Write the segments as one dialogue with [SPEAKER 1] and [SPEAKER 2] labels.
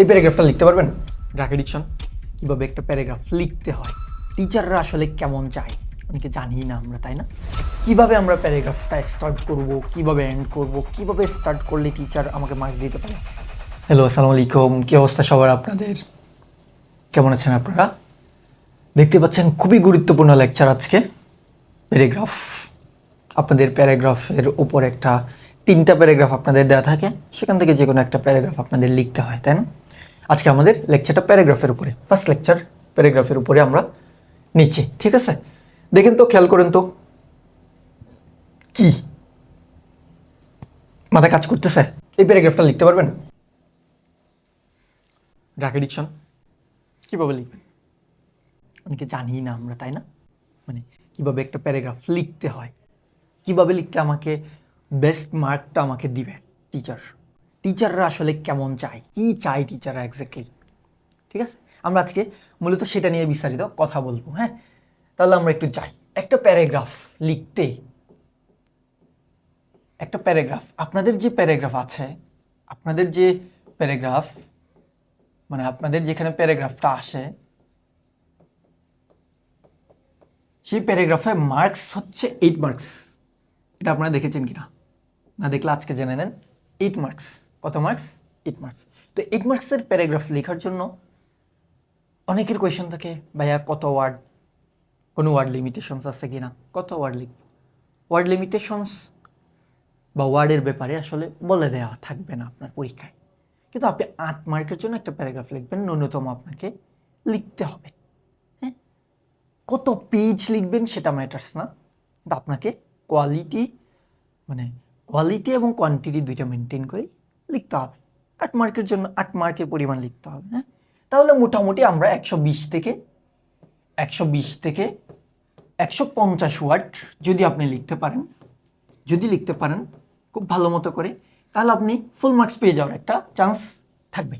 [SPEAKER 1] এই প্যারাগ্রাফটা লিখতে পারবেন? ড্রাক এডিকশন, কীভাবে একটা প্যারাগ্রাফ লিখতে হয়, টিচাররা আসলে কেমন চায় অনেকে জানি না আমরা, তাই না? কিভাবে আমরা প্যারাগ্রাফটা স্টার্ট করব, কিভাবে এন্ড করব, কিভাবে স্টার্ট করলে টিচার আমাকে মার্ক দিতে পারে। হ্যালো, আসসালামু আলাইকুম, কী অবস্থা সবার আপনাদের? কেমন আছেন আপনারা? দেখতে পাচ্ছেন খুবই গুরুত্বপূর্ণ লেকচার আজকে। প্যারাগ্রাফ, আপনাদের প্যারাগ্রাফের উপর একটা 3টা প্যারাগ্রাফ আপনাদের দেওয়া থাকে, সেখান থেকে যে কোনো একটা প্যারাগ্রাফ আপনাদের লিখতে হয়, তাই না? আজকে আমাদের লেকচারটা প্যারাগ্রাফের উপরে, ফার্স্ট লেকচার প্যারাগ্রাফের উপরে আমরা নিচ্ছি, ঠিক আছে? দেখেন তো, খেয়াল করেন তো, কি মাথায় কাজ করতেছে? এই প্যারাগ্রাফটা লিখতে পারবেন? ড্রাগ এডিকশন, কীভাবে লিখবেন অনেকে জানি না আমরা, তাই না? মানে কীভাবে একটা প্যারাগ্রাফ লিখতে হয়, কিভাবে লিখতে আমাকে বেস্ট মার্কটা আমাকে দিবে টিচাররা আসলে কেমন চায়, কি চায় টিচাররা এক্স্যাক্টলি, ঠিক আছে? আমরা আজকে মূলত সেটা নিয়ে বিস্তারিত কথা বলবো। হ্যাঁ, তাহলে আমরা একটু যাই। একটা প্যারাগ্রাফ লিখতে, একটা প্যারাগ্রাফ, আপনাদের যে প্যারাগ্রাফ আছে, আপনাদের যে প্যারাগ্রাফ, মানে আপনাদের যেখানে প্যারাগ্রাফটা আসে, সেই প্যারাগ্রাফে মার্কস হচ্ছে 8 মার্কস। এটা আপনারা দেখেছেন কিনা? না দেখলে আজকে জেনে নেন। 8 মার্কস। কত মার্কস? 8 মার্কস। তো 8 মার্কসের প্যারাগ্রাফ লেখার জন্য অনেকের কোয়েশ্চেন থাকে, ভাইয়া কত ওয়ার্ড, কোনো ওয়ার্ড লিমিটেশনস আছে কিনা, কত ওয়ার্ড লিখব? ওয়ার্ড লিমিটেশনস বা ওয়ার্ডের ব্যাপারে আসলে বলে দেওয়া থাকবে না আপনার পরীক্ষায়, কিন্তু আপনি 8 মার্কের জন্য একটা প্যারাগ্রাফ লিখবেন, ন্যূনতম আপনাকে লিখতে হবে। হ্যাঁ, কত পেজ লিখবেন সেটা ম্যাটার্স না, কিন্তু আপনাকে কোয়ালিটি, মানে কোয়ালিটি এবং কোয়ান্টিটি দুইটা মেনটেন করে লিখতে হবে। 8 মার্কের জন্য 8 মার্কের পরিমাণ লিখতে হবে। হ্যাঁ, তাহলে মোটামুটি আমরা 120 থেকে 150 ওয়ার্ড যদি আপনি লিখতে পারেন খুব ভালো মতো করে, তাহলে আপনি ফুল মার্কস পেয়ে যাওয়ার একটা চান্স থাকবে।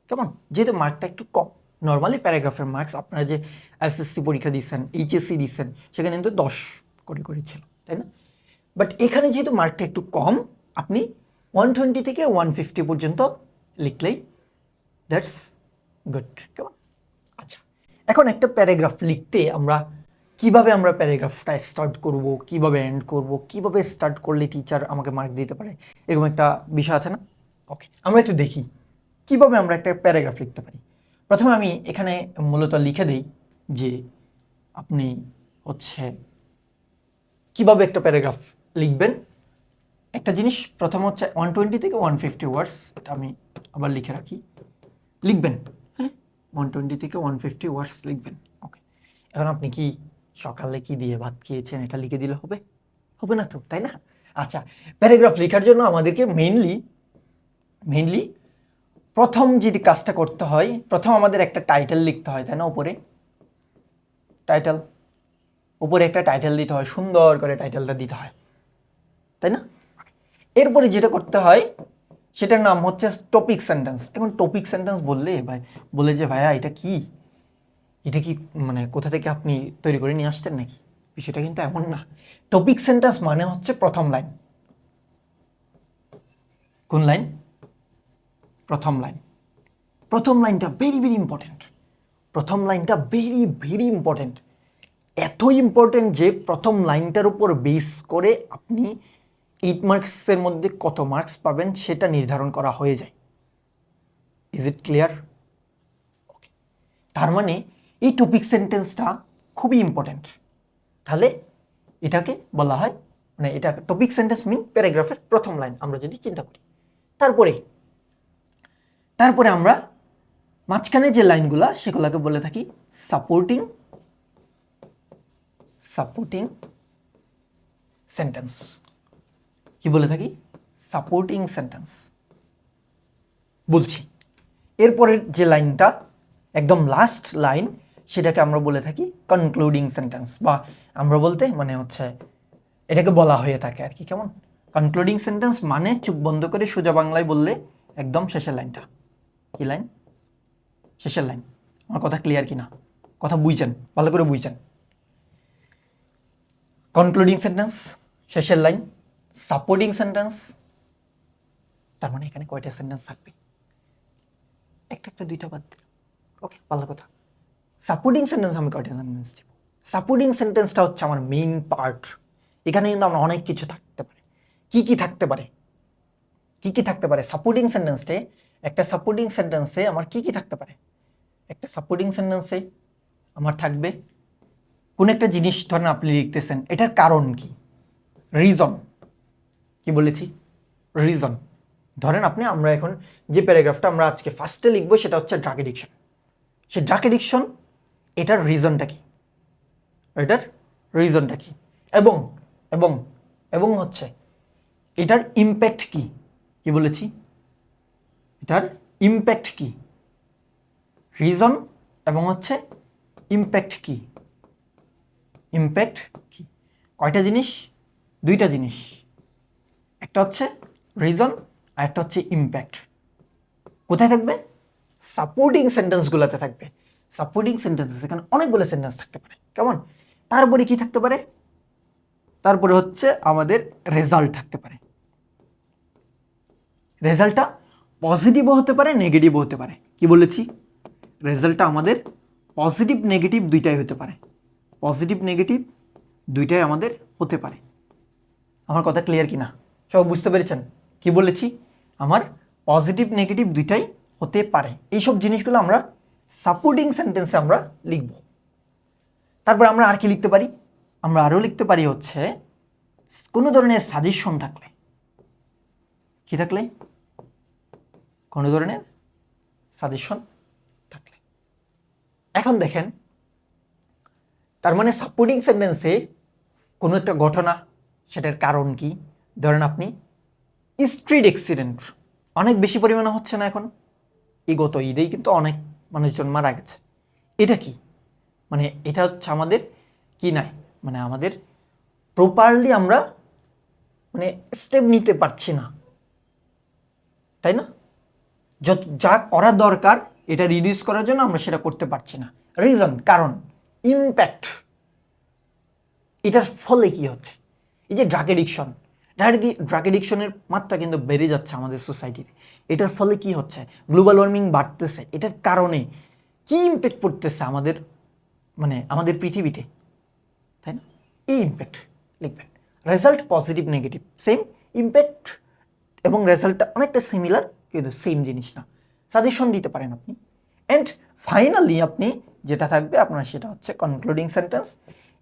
[SPEAKER 1] কেমন? যেহেতু মার্কটা একটু কম, নর্মালি প্যারাগ্রাফের মার্কস আপনারা যে এসএসসি পরীক্ষা দিচ্ছেন, এইচএসসি দিচ্ছেন, সেখানে কিন্তু 10 করে ছিল, তাই না? বাট এখানে যেহেতু মার্কটা একটু কম, আপনি 120 থেকে 150 পর্যন্ত লিখলেই দ্যাটস গুড। কেমন? আচ্ছা, এখন একটা প্যারাগ্রাফ লিখতে কিভাবে আমরা প্যারাগ্রাফটা স্টার্ট করব, কিভাবে এন্ড করব, কিভাবে স্টার্ট করলে টিচার আমাকে মার্ক দিতে পারে, এরকম একটা বিষয় আছে না? ওকে, আমরা একটু দেখি কিভাবে আমরা একটা প্যারাগ্রাফ লিখতে পারি। প্রথমে আমি এখানে মূলত লিখে দেই যে আপনি হচ্ছে কিভাবে একটা প্যারাগ্রাফ লিখবেন। একটা জিনিস প্রথম হচ্ছে 120 থেকে 150 ওয়ার্ডস, এটা আমি আবার লিখে রাখি, লিখবেন। হ্যাঁ, 120 থেকে 150 ওয়ার্ডস লিখবেন। ওকে, এখন আপনি কি সকালে কি দিয়ে ভাত খেয়েছেন এটা লিখে দিলে হবে না তো, তাই না? আচ্ছা, প্যারাগ্রাফ লেখার জন্য আমাদেরকে মেইনলি প্রথম যেটি কাজটা করতে হয়, প্রথম আমাদের একটা টাইটেল লিখতে হয়, তাই না? উপরে একটা টাইটেল দিতে হয়, সুন্দর করে টাইটেলটা দিতে হয়, তাই না? এরপরে যেটা করতে হয় সেটার নাম হচ্ছে টপিক সেন্টেন্স। এখন টপিক সেন্টেন্স বলে যে ভাইয়া এটা কি মানে কোথা থেকে আপনি তৈরি করে নিয়ে আসছেন নাকি? বিষয়টা কিন্তু এমন না। টপিক সেন্টেন্স মানে হচ্ছে প্রথম লাইন। কোন লাইন? প্রথম লাইনটা ভেরি ইম্পর্টেন্ট। প্রথম লাইনটা ভেরি ইম্পর্টেন্ট, এত ইম্পর্টেন্ট যে প্রথম লাইনটার উপর বেস করে আপনি 8 মার্কসের মধ্যে কত মার্কস পাবেন সেটা নির্ধারণ করা হয়ে যায়। Is it clear? ওকে, তার মানে এই টপিক সেন্টেন্সটা খুবই ইম্পর্টেন্ট। তাহলে এটাকে বলা হয়, মানে এটা টপিক সেন্টেন্স মিন প্যারাগ্রাফের প্রথম লাইন আমরা যদি চিন্তা করি। তারপরে আমরা মাঝখানে যে লাইনগুলা সেগুলোকে বলে থাকি সাপোর্টিং সেন্টেন্স। কি বলে থাকি? সাপোর্টিং সেন্টেন্স বলছি। এরপরের যে লাইনটা একদম লাস্ট লাইন, সেটাকে আমরা বলে থাকি কনক্লুডিং সেন্টেন্স, বা আমরা বলতে মানে হচ্ছে এটাকে বলা হয়ে থাকে আর কি। কেমন? কনক্লুডিং সেন্টেন্স মানে চোখ বন্ধ করে সোজা বাংলায় বললে একদম শেষের লাইনটা। কি লাইন? শেষের লাইন। আমার কথা ক্লিয়ার কিনা? কথা বুঝছেন? ভালো করে বুঝছেন? কনক্লুডিং সেন্টেন্স শেষের লাইন, সাপোর্টিং সেন্টেন্স, তার মানে এখানে কয়টা সেন্টেন্স থাকবে? একটা দুইটা বাদ দিলাম। ওকে, ভালো কথা। সাপোর্টিং সেন্টেন্স আমি কয়টা সেন্টেন্স দিব? সাপোর্টিং সেন্টেন্সটা হচ্ছে আমার মেইন পার্ট। এখানে কিন্তু আমরা অনেক কিছু থাকতে পারে। কি কি থাকতে পারে? কি কি থাকতে পারে সাপোর্টিং সেন্টেন্সে? একটা সাপোর্টিং সেন্টেন্সে আমার কি কি থাকতে পারে? একটা সাপোর্টিং সেন্টেন্সে আমার থাকবে কোন একটা জিনিস ধরেন আপনি লিখতেছেন, এটার কারণ কি, রিজন। কি বলেছি? রিজন। ধরেন আমরা এখন যে প্যারাগ্রাফটা আমরা আজকে ফার্স্টে লিখবো সেটা হচ্ছে ড্রাগ এডিকশন। সে ড্রাগ এডিকশন, এটার রিজনটা কি, এটার রিজনটা কি, এবং এবং এবং হচ্ছে এটার ইম্প্যাক্ট কি। কি বলেছি? এটার ইম্প্যাক্ট কি, রিজন এবং হচ্ছে ইম্প্যাক্ট কি। ইম্প্যাক্ট কি? কয়টা জিনিস? দুইটা জিনিস, একটা হচ্ছে রিজন আর একটা হচ্ছে ইম্প্যাক্ট। কোথায় থাকবে? সাপোর্টিং সেন্টেন্সগুলোতে থাকবে। সাপোর্টিং সেন্টেন্সেস এখানে অনেকগুলো সেন্টেন্স থাকতে পারে, কেমন? তারপরে কি থাকতে পারে? তারপরে হচ্ছে আমাদের রেজাল্ট থাকতে পারে। রেজাল্টটা পজিটিভও হতে পারে, নেগেটিভও হতে পারে। কি বলেছি? রেজাল্টটা আমাদের পজিটিভ নেগেটিভ দুইটাই হতে পারে। পজিটিভ নেগেটিভ দুইটাই আমাদের হতে পারে। আমার কথা ক্লিয়ার কিনা? সব বুঝতে পেরেছেন? কি বলেছি? আমার পজিটিভ নেগেটিভ দুইটাই হতে পারে। এইসব জিনিসগুলো আমরা সাপোর্টিং সেন্টেন্সে আমরা লিখব। তারপর আমরা আর কি লিখতে পারি? আমরা আরও লিখতে পারি হচ্ছে কোনো ধরনের সাজেশন থাকলে। কি থাকলে? কোনো ধরনের সাজেশন থাকলে। এখন দেখেন, তার মানে সাপোর্টিং সেন্টেন্সে কোনো একটা ঘটনা, সেটার কারণ কি। ধরেন আপনি স্ট্রিট অ্যাক্সিডেন্ট অনেক বেশি পরিমাণে হচ্ছে না এখন, এই গত ঈদেই কিন্তু অনেক মানুষজন মারা গেছে। এটা কি? মানে এটা হচ্ছে আমাদের কি নাই, মানে আমাদের প্রপারলি আমরা মানে স্টেপ নিতে পারছি না, তাই না? যা করা দরকার এটা রিডিউস করার জন্য আমরা সেটা করতে পারছি না। রিজন, কারণ। ইম্প্যাক্ট, এটার ফলে কি হচ্ছে? এই যে ড্রাগ এডিকশন, ড্রাগ এডিকশনের মাত্রা কিন্তু বেড়ে যাচ্ছে আমাদের সোসাইটিতে। এটার ফলে কি হচ্ছে? গ্লোবাল ওয়ার্মিং বাড়তেছে। এটার কারণে কি ইম্প্যাক্ট পড়তেছে আমাদের, মানে আমাদের পৃথিবীতে, তাই না? এই ইম্প্যাক্ট লিখবেন। Result positive negative same, impact এবং রেজাল্টটা অনেকটা সিমিলার কিন্তু সেম জিনিস না। সাজেশন দিতে পারেন আপনি। অ্যান্ড ফাইনালি আপনি যেটা থাকবে আপনার সেটা হচ্ছে কনক্লুডিং সেন্টেন্স।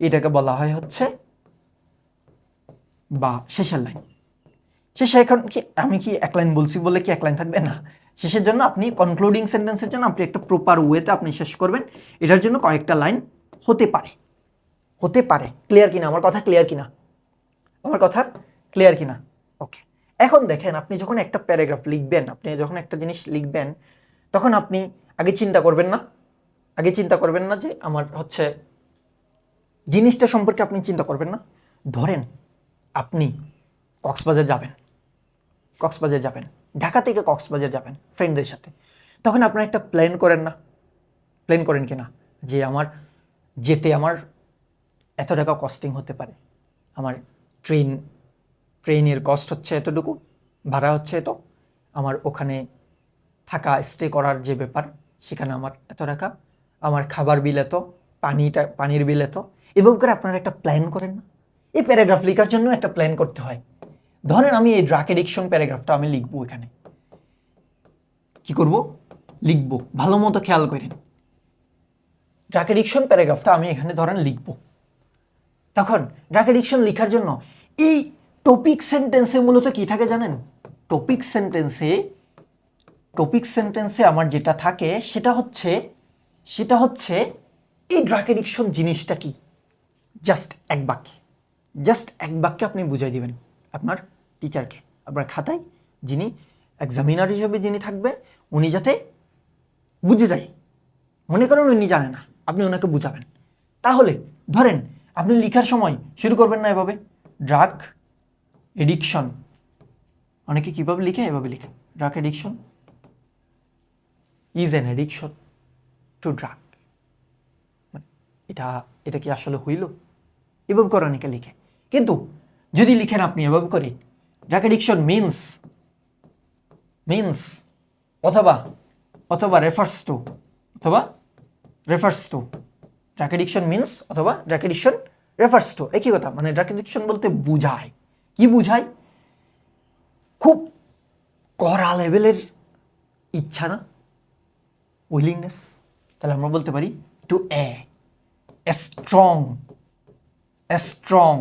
[SPEAKER 1] এটাকে বলা হয় হচ্ছে বা শেষের লাইন। শেষে এখন কি আমি কি এক লাইন বলছি বলে কি এক লাইন থাকবে না? শেষের জন্য আপনি কনক্লুডিং সেন্টেন্সের জন্য আপনি একটা প্রপার ওয়েতে আপনি শেষ করবেন। এটার জন্য কয়েকটা লাইন হতে পারে, হতে পারে। ক্লিয়ার কিনা? আমার কথা ক্লিয়ার কিনা? আমার কথা ক্লিয়ার কিনা? ওকে। এখন দেখেন, আপনি যখন একটা প্যারাগ্রাফ লিখবেন, আপনি যখন একটা জিনিস লিখবেন, তখন আপনি আগে চিন্তা করবেন না, আগে চিন্তা করবেন না যে আমার হচ্ছে জিনিসটা সম্পর্কে আপনি চিন্তা করবেন না। ধরেন আপনি কক্সবাজার যাবেন, কক্সবাজার যাবেন, ঢাকা থেকে কক্সবাজার যাবেন ফ্রেন্ডদের সাথে। তখন আপনার একটা প্ল্যান করেন না? প্ল্যান করেন কিনা যে আমার যেতে আমার এত টাকা কস্টিং হতে পারে, আমার ট্রেনের কস্ট হচ্ছে এতটুকু, ভাড়া হচ্ছে এত, আমার ওখানে থাকা স্টে করার যে ব্যাপার সেখানে আমার এত টাকা, আমার খাবার বিল এত, পানির বিল এত। এভাবে করে আপনারা একটা প্ল্যান করেন না? এই প্যারাগ্রাফ লেখার জন্য একটা প্ল্যান করতে হয়। ধরেন আমি এই ড্রাগ এডিকশন প্যারাগ্রাফটা আমি লিখবো, এখানে কি করব? লিখবো, ভালো মতো খেয়াল করেন। ড্রাগ এডিকশন প্যারাগ্রাফটা আমি এখানে ধরেন লিখবো। তখন ড্রাগ এডিকশন লেখার জন্য এই টপিক সেন্টেন্সে মূলত কি থাকে জানেন? টপিক সেন্টেন্সে আমার যেটা থাকে সেটা হচ্ছে এই ড্রাগ এডিকশন জিনিসটা কি। জাস্ট এক বাক্যে আপনি বুঝাই দিবেন আপনার টিচারকে, আপনার খাতায় যিনি এক্সামিনার হিসেবে যিনি থাকবে, উনি যাতে বুঝে যায়। মনে করেন উনি জানে না, আপনি ওনাকে বুঝাবেন। তাহলে ধরেন আপনি লেখার সময় শুরু করবেন না এভাবে, ড্রাগ এডিকশন। অনেকে কীভাবে লিখে? এভাবে লিখে, drug addiction is an addiction to drug. এটা কি আসলে হইল? এভাবে করে অনেকে লিখে। কিন্তু যদি লিখেন আপনি এভাবে করে, ড্রাগ এডিকশন মিনস অথবা অথবা রেফার্স টু, অথবা রেফার্স টু। ড্রাকেডিকশন মিনস অথবা ড্রাকেডিকশন রেফার্স টু, একই কথা। মানে ড্রাকেডিকশন বলতে বুঝায়, কি বুঝায়? খুব কড়া লেভেলের ইচ্ছা না, উইলিংনেস। তাহলে আমরা বলতে পারি টু এ স্ট্রং, স্ট্রং।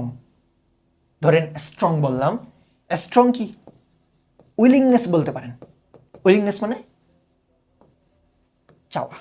[SPEAKER 1] ধরেন স্ট্রং বললাম, স্ট্রং কি? উইলিংনেস বলতে পারেন। উইলিংনেস মানে চাওয়া।